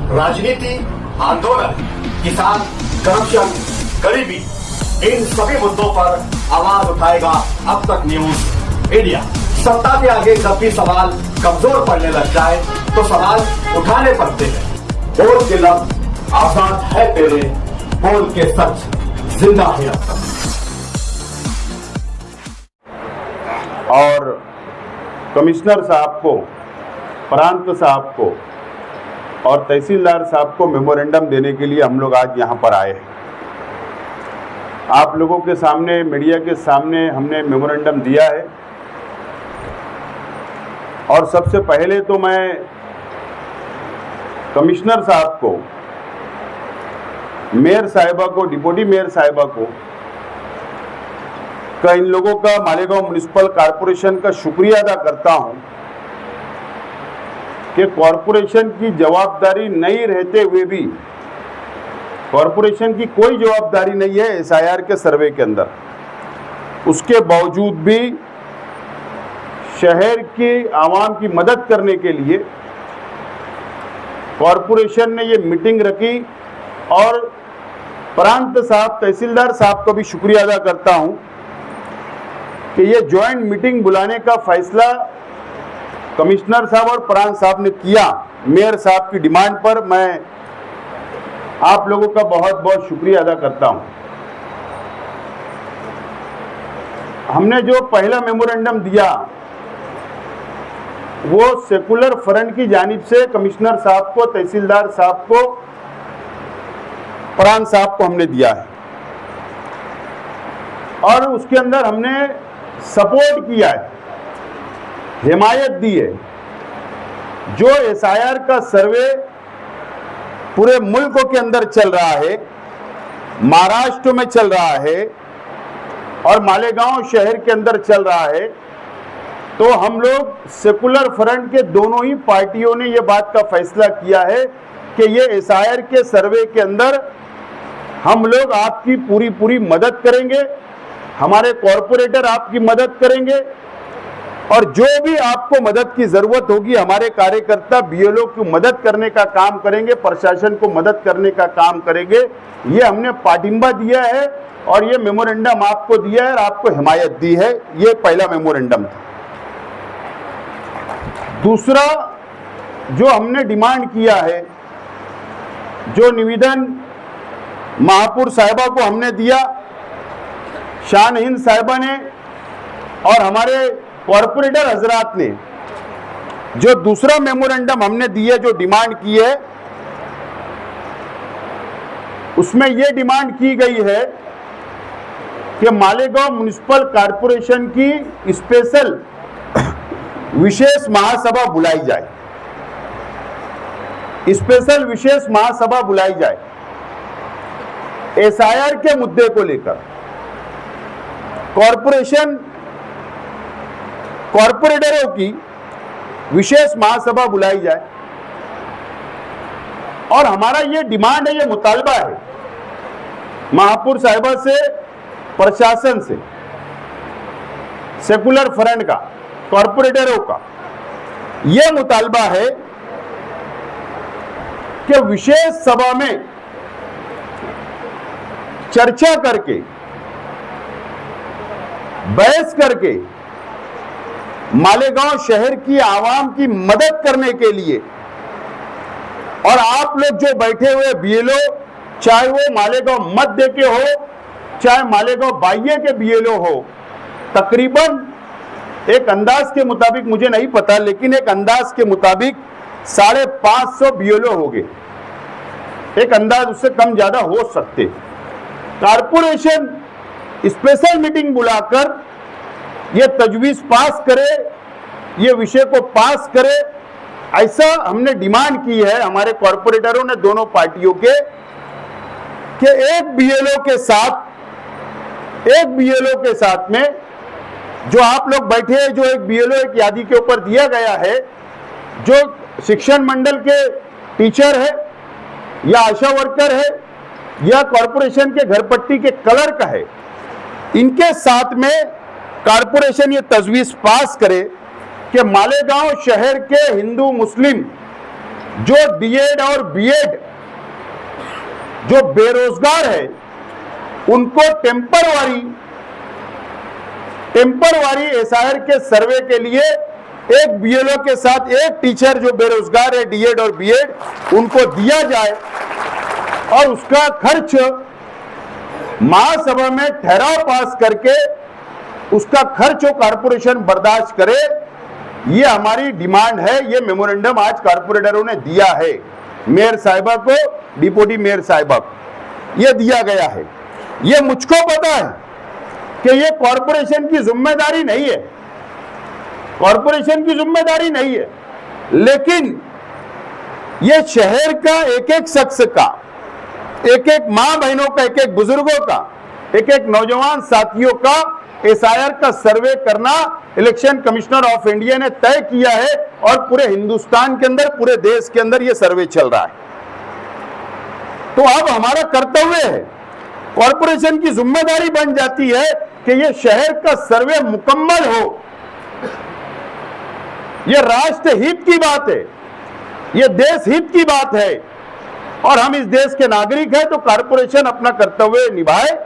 राजनीति, आंदोलन, किसान, करप्शन, गरीबी, इन सभी मुद्दों पर आवाज उठाएगा अब तक न्यूज इंडिया। सत्ता के आगे जब भी सवाल कमजोर पड़ने लग जाए तो सवाल उठाने पड़ते हैं। बोल के लफ्ज आजाद है तेरे, बोल के सच जिंदा है अब तक। और कमिश्नर साहब को, प्रांत साहब को और तहसीलदार साहब को मेमोरेंडम देने के लिए हम लोग आज यहाँ पर आए हैं। आप लोगों के सामने, मीडिया के सामने हमने मेमोरेंडम दिया है। और सबसे पहले तो मैं कमिश्नर साहब को, मेयर साहिबा को, डिप्टी मेयर साहिबा को इन लोगों का, मालेगांव म्युनिसिपल कॉरपोरेशन का शुक्रिया अदा करता हूं कि कॉरपोरेशन की जवाबदारी नहीं रहते हुए भी, कॉरपोरेशन की कोई जवाबदारी नहीं है एसआईआर के सर्वे के अंदर, उसके बावजूद भी शहर की आवाम की मदद करने के लिए कॉरपोरेशन ने ये मीटिंग रखी। और प्रांत साहब, तहसीलदार साहब को भी शुक्रिया अदा करता हूं कि ये ज्वाइंट मीटिंग बुलाने का फैसला कमिश्नर साहब और प्रांत साहब ने किया मेयर साहब की डिमांड पर। मैं आप लोगों का बहुत बहुत शुक्रिया अदा करता हूं। हमने जो पहला मेमोरेंडम दिया वो सेकुलर फ्रंट की जानिब से कमिश्नर साहब को, तहसीलदार साहब को, प्रांत साहब को हमने दिया है। और उसके अंदर हमने सपोर्ट किया है, हिमायत दी है। जो एसआईआर का सर्वे पूरे मुल्क के अंदर चल रहा है, महाराष्ट्र में चल रहा है और मालेगांव शहर के अंदर चल रहा है, तो हम लोग सेकुलर फ्रंट के दोनों ही पार्टियों ने यह बात का फैसला किया है कि ये एसआईआर के सर्वे के अंदर हम लोग आपकी पूरी मदद करेंगे, हमारे कॉरपोरेटर आपकी मदद करेंगे और जो भी आपको मदद की जरूरत होगी हमारे कार्यकर्ता बीएलओ की मदद करने का काम करेंगे, प्रशासन को मदद करने का काम करेंगे। ये हमने पाटिंबा दिया है और ये मेमोरेंडम आपको दिया है और आपको हिमायत दी है। ये पहला मेमोरेंडम था। दूसरा जो हमने डिमांड किया है, जो निवेदन महापौर साहिबा को हमने दिया, शान हिंद साहिबा ने और हमारे कॉरपोरेटर हजरात ने, जो दूसरा मेमोरेंडम हमने दिया, जो डिमांड की है, उसमें यह डिमांड की गई है कि मालेगांव म्युनिसिपल कॉरपोरेशन की स्पेशल विशेष महासभा बुलाई जाए, स्पेशल विशेष महासभा बुलाई जाए एसआईआर के मुद्दे को लेकर। कॉरपोरेटरों की विशेष महासभा बुलाई जाए और हमारा ये डिमांड है, ये मुतालबा है महापौर साहिबा से, प्रशासन से, सेकुलर फ्रंट का, कॉरपोरेटरों का। यह मुतालबा है कि विशेष सभा में चर्चा करके, बहस करके मालेगांव शहर की आवाम की मदद करने के लिए, और आप लोग जो बैठे हुए बीएलओ, चाहे वो मालेगांव मध्य के हो, चाहे मालेगांव बाह्य के बीएलओ हो, तकरीबन एक अंदाज के मुताबिक, मुझे नहीं पता, लेकिन एक अंदाज के मुताबिक 550 बीएलओ हो गए। एक अंदाज, उससे कम ज्यादा हो सकते। कॉरपोरेशन स्पेशल मीटिंग बुलाकर ये तजवीज पास करे, ये विषय को पास करे, ऐसा हमने डिमांड की है हमारे कॉरपोरेटरों ने, दोनों पार्टियों के, कि एक बीएलओ के साथ में जो आप लोग बैठे हैं, जो एक बीएलओ एक यादी के ऊपर दिया गया है, जो शिक्षण मंडल के टीचर है या आशा वर्कर है या कॉरपोरेशन के घरपट्टी के क्लर्क है, इनके साथ में कॉरपोरेशन ये तजवीज पास करे कि मालेगांव शहर के हिंदू मुस्लिम जो डीएड और बीएड जो बेरोजगार है उनको टेम्परवारी एसआईआर के सर्वे के लिए एक बीएलओ के साथ एक टीचर जो बेरोजगार है डीएड और बीएड उनको दिया जाए और उसका खर्च महासभा में ठहराव पास करके उसका खर्च वो कारपोरेशन बर्दाश्त करे। ये हमारी डिमांड है। ये मेमोरेंडम आज कारपोरेटरों ने दिया है मेयर साहिबा को, डिप्टी मेयर साहिबा को ये दिया गया है। ये मुझको पता है कि ये कॉरपोरेशन की जिम्मेदारी नहीं है, कॉरपोरेशन की जिम्मेदारी नहीं है, लेकिन ये शहर का एक एक शख्स का, एक एक मां बहनों का, एक एक बुजुर्गों का, एक एक नौजवान साथियों का एसआईआर का सर्वे करना इलेक्शन कमिश्नर ऑफ इंडिया ने तय किया है और पूरे हिंदुस्तान के अंदर, पूरे देश के अंदर ये सर्वे चल रहा है। तो अब हमारा कर्तव्य है, कॉरपोरेशन की जिम्मेदारी बन जाती है कि ये शहर का सर्वे मुकम्मल हो। ये राष्ट्र हित की बात है, ये देश हित की बात है और हम इस देश के नागरिक हैं, तो कॉरपोरेशन अपना कर्तव्य निभाए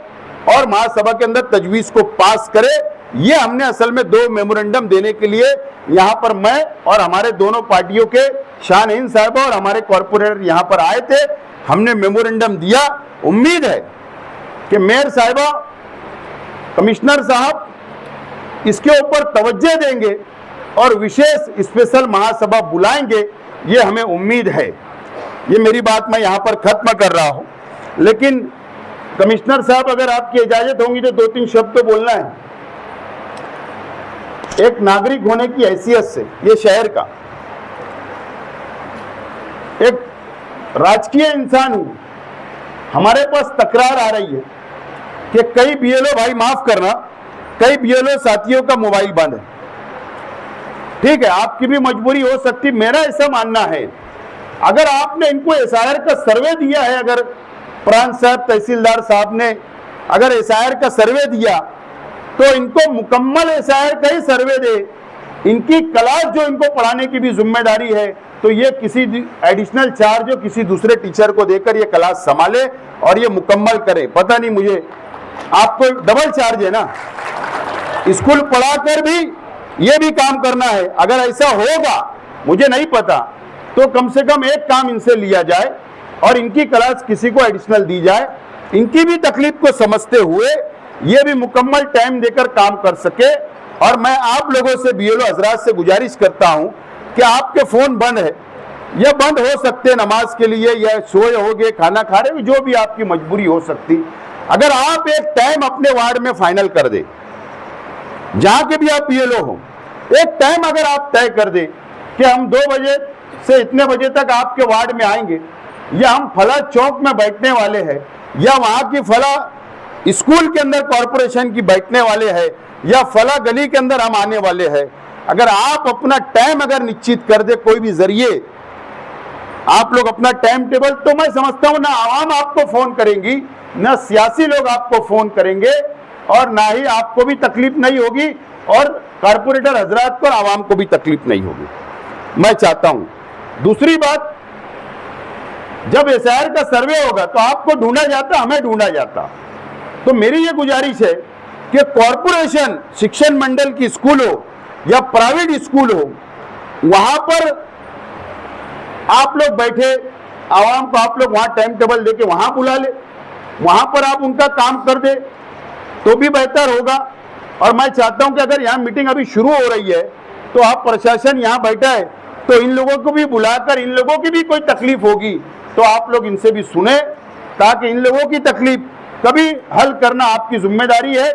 और महासभा के अंदर तजवीज को पास करे। ये हमने असल में 2 मेमोरेंडम देने के लिए यहां पर मैं और हमारे दोनों पार्टियों के शान-ए-हिंद साहिबा और हमारे कॉरपोरेटर यहां पर आए थे। हमने मेमोरेंडम दिया। उम्मीद है कि मेयर साहिबा, कमिश्नर साहब इसके ऊपर तवज्जो देंगे और विशेष स्पेशल महासभा बुलाएंगे, ये हमें उम्मीद है। ये मेरी बात मैं यहां पर खत्म कर रहा हूं, लेकिन कमिश्नर साहब अगर आपकी इजाजत होगी तो 2-3 शब्द तो बोलना है। एक नागरिक होने की हैसियत से ये शहर का एक राजकीय इंसान हूं, हमारे पास तकरार आ रही है कि कई बीएलओ, भाई माफ करना, कई बीएलओ साथियों का मोबाइल बंद है। ठीक है, आपकी भी मजबूरी हो सकती, मेरा ऐसा मानना है अगर आपने इनको एसआईआर का सर्वे दिया है, अगर प्रांत साहब, तहसीलदार साहब ने अगर एसआईआर का सर्वे दिया तो इनको मुकम्मल एसआईआर का ही सर्वे दे। इनकी क्लास जो इनको पढ़ाने की भी जिम्मेदारी है, तो ये किसी एडिशनल चार्ज जो किसी दूसरे टीचर को देकर ये क्लास संभाले और ये मुकम्मल करे। पता नहीं, मुझे आपको डबल चार्ज है ना, स्कूल पढ़ाकर भी ये भी काम करना है। अगर ऐसा होगा, मुझे नहीं पता, तो कम से कम एक काम इनसे लिया जाए और इनकी क्लास किसी को एडिशनल दी जाए। इनकी भी तकलीफ को समझते हुए ये भी मुकम्मल टाइम देकर काम कर सके। और मैं आप लोगों से, बीएलओ हजरात से गुजारिश करता हूं कि आपके फोन बंद है, यह बंद हो सकते हैं नमाज के लिए या सोए होगे, खाना खा रहे, जो भी आपकी मजबूरी हो सकती, अगर आप एक टाइम अपने वार्ड में फाइनल कर दे, जहां के भी आप बीएलओ हो, एक टाइम अगर आप तय कर दे कि हम 2 बजे से इतने बजे तक आपके वार्ड में आएंगे, या हम फला चौक में बैठने वाले हैं, या वहां की फला स्कूल के अंदर कॉरपोरेशन की बैठने वाले हैं, या फला गली के अंदर हम आने वाले हैं। अगर आप अपना टाइम अगर निश्चित कर दे, कोई भी जरिए आप लोग अपना टाइम टेबल, तो मैं समझता हूं ना आवाम आपको फोन करेंगी, ना सियासी लोग आपको फोन करेंगे, और ना ही आपको भी तकलीफ नहीं होगी और कारपोरेटर हजरात को और आवाम को भी तकलीफ नहीं होगी। मैं चाहता हूं दूसरी बात, जब एसआईआर का सर्वे होगा तो आपको ढूंढा जाता, हमें ढूंढा जाता। तो मेरी ये गुजारिश है कि कॉरपोरेशन शिक्षण मंडल की स्कूल हो या प्राइवेट स्कूल हो, वहां पर आप लोग बैठे, आवाम को आप लोग वहां टाइम टेबल देके वहां बुला ले, वहां पर आप उनका काम कर दे तो भी बेहतर होगा। और मैं चाहता हूं कि अगर यहाँ मीटिंग अभी शुरू हो रही है तो आप प्रशासन यहाँ बैठा है, तो इन लोगों को भी बुलाकर, इन लोगों की भी कोई तकलीफ होगी तो आप लोग इनसे भी सुने, ताकि इन लोगों की तकलीफ कभी हल करना आपकी जिम्मेदारी है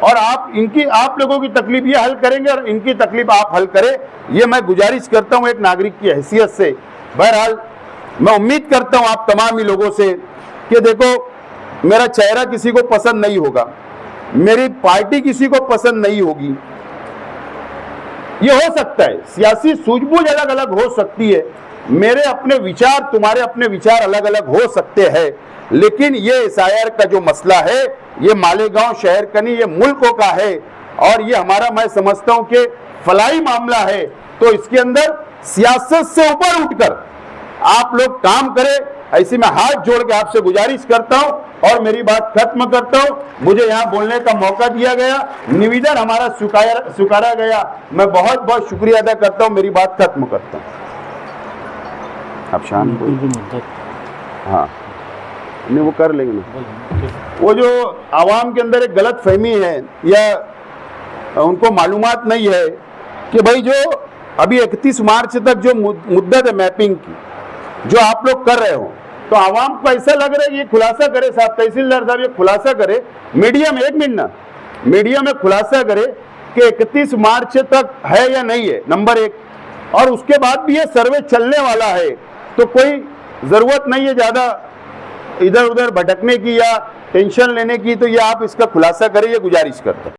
और आप लोगों की तकलीफ ये हल करेंगे और इनकी तकलीफ आप हल करें। ये मैं गुजारिश करता हूं एक नागरिक की हैसियत से। बहरहाल मैं उम्मीद करता हूं आप तमाम ही लोगों से कि देखो, मेरा चेहरा किसी को पसंद नहीं होगा, मेरी पार्टी किसी को पसंद नहीं होगी, ये हो सकता है, सियासी सूझबूझ अलग अलग हो सकती है, मेरे अपने विचार, तुम्हारे अपने विचार अलग अलग हो सकते हैं, लेकिन ये एसआईआर का जो मसला है, ये मालेगांव शहर का नहीं, ये मुल्कों का है और ये हमारा, मैं समझता हूं कि फलाई मामला है। तो इसके अंदर सियासत से ऊपर उठकर आप लोग काम करें, ऐसी मैं हाथ जोड़ के आपसे गुजारिश करता हूं और मेरी बात खत्म करता हूं। मुझे यहां बोलने का मौका दिया गया, निवेदन हमारा स्वीकारा गया, मैं बहुत बहुत शुक्रिया अदा करता हूं। मेरी बात खत्म करता हूं। आप शांत हो। हाँ, नहीं वो कर लेंगे ना। वो जो आवाम के अंदर एक गलत फहमी है या उनको मालूमात नहीं है कि भाई जो अभी 31 मार्च तक जो मुद्दत है मैपिंग की, जो आप लोग कर रहे हो, तो आवाम को ऐसा लग रहा है, ये खुलासा करे साहब, तहसीलदार साहब ये खुलासा करे मीडिया में, 1 मिनट ना, मीडिया में खुलासा करे कि 31 मार्च तक है या नहीं है, नंबर 1। और उसके बाद भी ये सर्वे चलने वाला है, तो कोई जरूरत नहीं है ज्यादा इधर उधर भटकने की या टेंशन लेने की। तो ये आप इसका खुलासा करें, ये गुजारिश करते हैं।